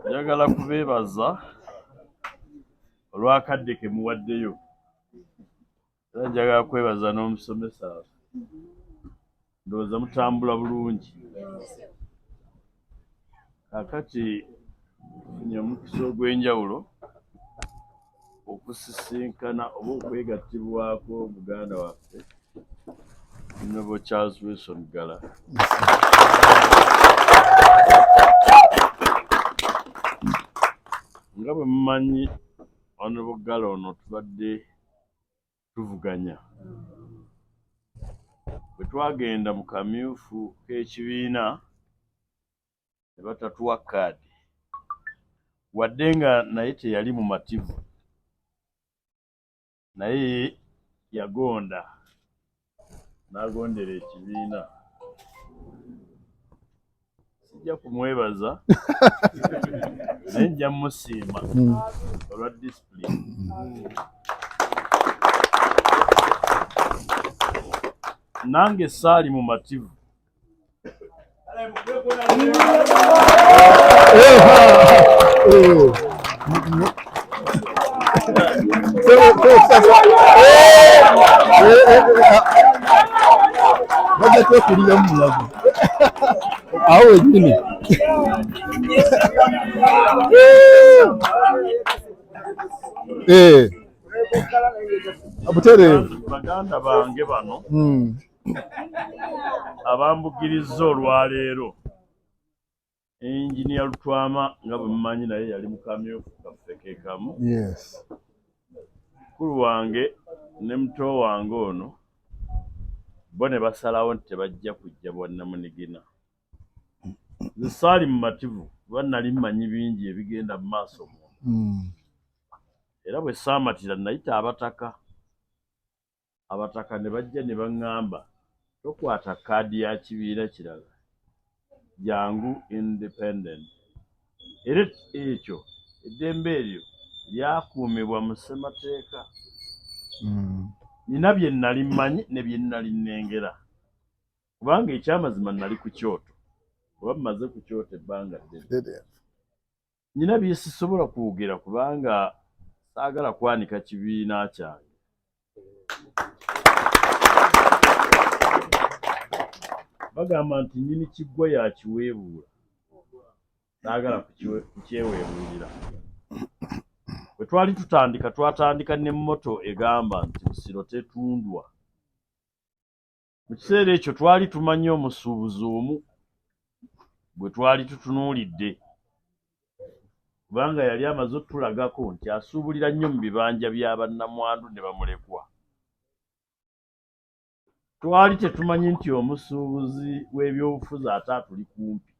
Njagala kubeebaza olw'akadde ke muwaddeyo. Era njagala kwebaza n'omusomesa. Ndowooza mutambula bulungi. Kaakati tufunye omukisa ogw'enjawulo okusisinkana oba okwegattibwako muganda waffe Honorable Charles Wilson Gala. Nga bwe mumanyi Honorable Gala ono tubadde tuvuganya. Bwe twagenda mu kamyufu k'ekibiina ne batatuwa kkaadi wadde nga naye teyali mumativu naye yagonda n'agondera ekibiina. Sijja kumwebaza naye nja musiima olwa discipline. Nange saali mumativu awo wenyini baganda bange bano abambugiriza olwaleero Engineer Lutwama nga bwe mumanyi naye yali mu kamyufu kaffe ke kamu. Mukulu wange ne muto wange ono bo ne basalawo nti tebajja kujja Bwannamunigina. Nze saali mumativu kuba nali mmanyi bingi ebigenda mu maaso era bwe saamatira nayita abataka ne bajja ne baŋŋamba tokwata kkaadi ya kibiina kirala, jangu independent. Era ekyo eddembe eryo lyakuumibwa mu ssemateeka. Nina bye nnali mmanyi ne bye nnali nnengera kubanga ekyamazima nali ku kyoto kuba mmaze ku kyoto ebbanga ddene. Nina bye sisobola kwogera kubanga saagala kwanika kibiina kyange. Bagamba nti nnyini kiggwa yakiweebuula, saagala kukyeweebuulira. Bwe twali tutandika twatandika ne mmoto egamba nti Busiro tetundwa. Mu kiseera ekyo twali tumanyi omusuubuzi omu bwe twali tutunuulidde kubanga yali amaze otulagako nti asuubulira nnyo mu bibanja bya bannamwandu ne bamulekwa. Twali tetumanyi nti omusuubuzi w'ebyobufuzi ate atuli kumpi.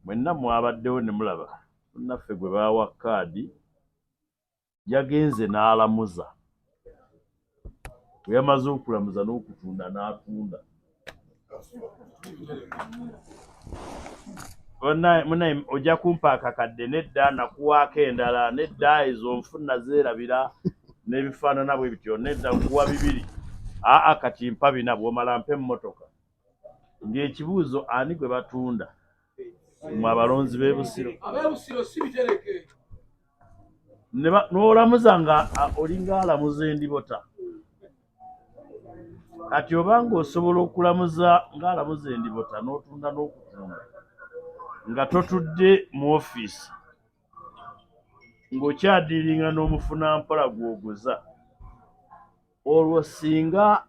Mwenna mwabaddewo ne mulaba munnaffe gwe baawa kkaadi yagenze n'alamuza. Bwe yamaze okulamuza n'okutunda n'atunda. Munaye ojja kumpa akakadde nedda nakuwaako endala nedda ezo nfuna zeerabira n'ebifaanana bwe bityo nedda nkuwa 2. Kati mpa 4 bw'omala mpa emmotoka. Ng'ekibuuzo ani gwe batunda? Mmwe abalonzi b'e Busiro. Ab'e si bitereke. N'olamuza nga olinga alamuza endibota. Kati obanga osobola okulamuza ng'alamuza endibota n'otunda n'okutunda nga totudde mu ofiisi ng'okyadiringa n'omufunampola gw'oguza, olwo singa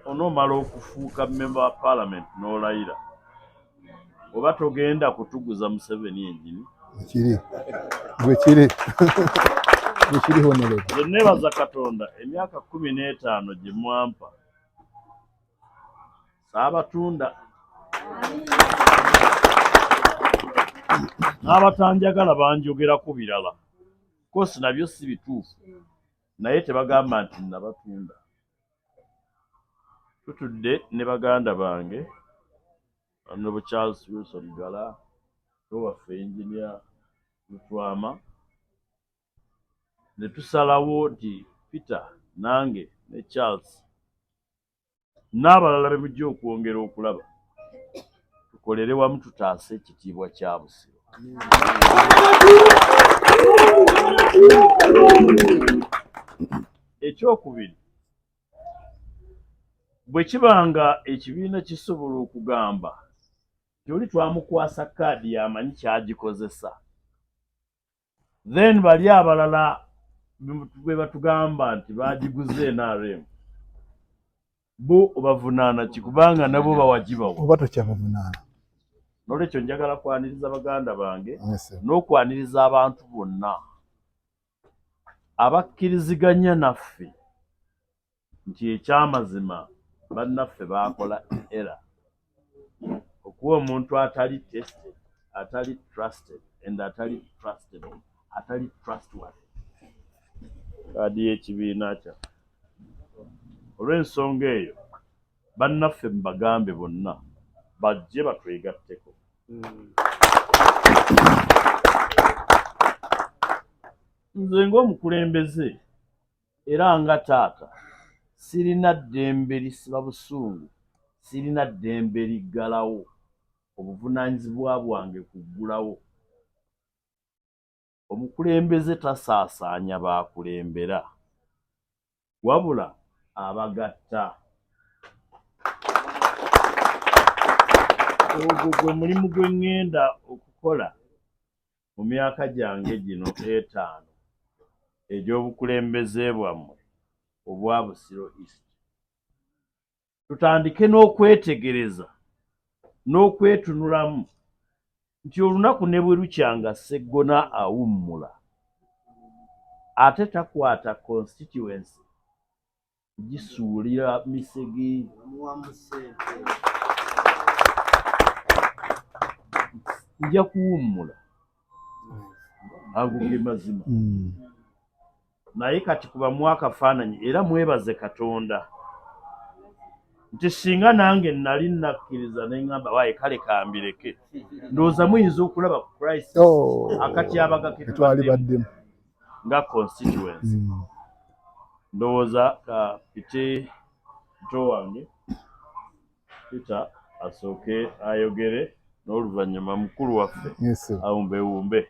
onoomala okufuuka member wa Parliament n'olayira oba togenda kutuguza Museveni enjini. Bwekiri honere. Nze neebaza Katonda emyaka 15 gye mwampa saabatunda. N'abatanjagala banjogerako birala. Kosi nabyo si bituufu naye tebagamba nti nabatunda. Tutudde ne baganda bange Honorable Charles Wilson Gala, waffe Engineer Lutwama, ne tusalawo nti Peter nange ne Charles n'abalala be mujja okwongera okulaba tukolere wamu tutaase ekitiibwa kya Busiro. Ekyokubiri, bwe kibanga ekibiina kisobola okugamba gy'oli twamukwasa kaadi yamanyi kyagikozesa, then bali abalala bwe batugamba nti bagiguze NRM, bo obavunaana ki kubanga nabo bawagibawa? Oba tokyabavunaana. N'olwekyo njagala kwaniriza baganda bange n'okwaniriza abantu bonna abakkiriziganya naffe nti ekyamazima bannaffe baakola era okuba omuntu atali tested, atali trusted and atali trustable, atali trustworthy. Kaadi y'ekibiina kyaffe. Olw'ensonga eyo bannaffe mubagambe bonna bajje batwegatteko. Nze ng'omukulembeze era nga taata sirina ddembe lisiba busungu, sirina ddembe liggalawo obuvunaanyizibwa bwange kuggulawo. Omukulembeze tasaasaanya baakulembera wabula abagatta. Ogwo gwe mulimu gwe ŋŋenda okukola mu myaka gyange gino 5 egy'obukulembeze bwammwe obwa Busiro East. Tutandike n'okwetegereza n'okwetunulamu nti olunaku ne bwe lukyanga Sseggona awummula ate takwata constituency gisuulira misege. Nja kuwummula ago ge mazima. Naye kati kubamu akafaananyi era mwebaze Katonda nti singa nange nali nakkiriza ne ŋŋamba waaye kale kambireke, ndowooza muyinza okulaba ku crisis akatyabaga ke twalibaddemu nga constituency. Ndowooza kapite muto wange Peter asooke ayogere n'oluvannyuma mukulu waffe awumbewumbe.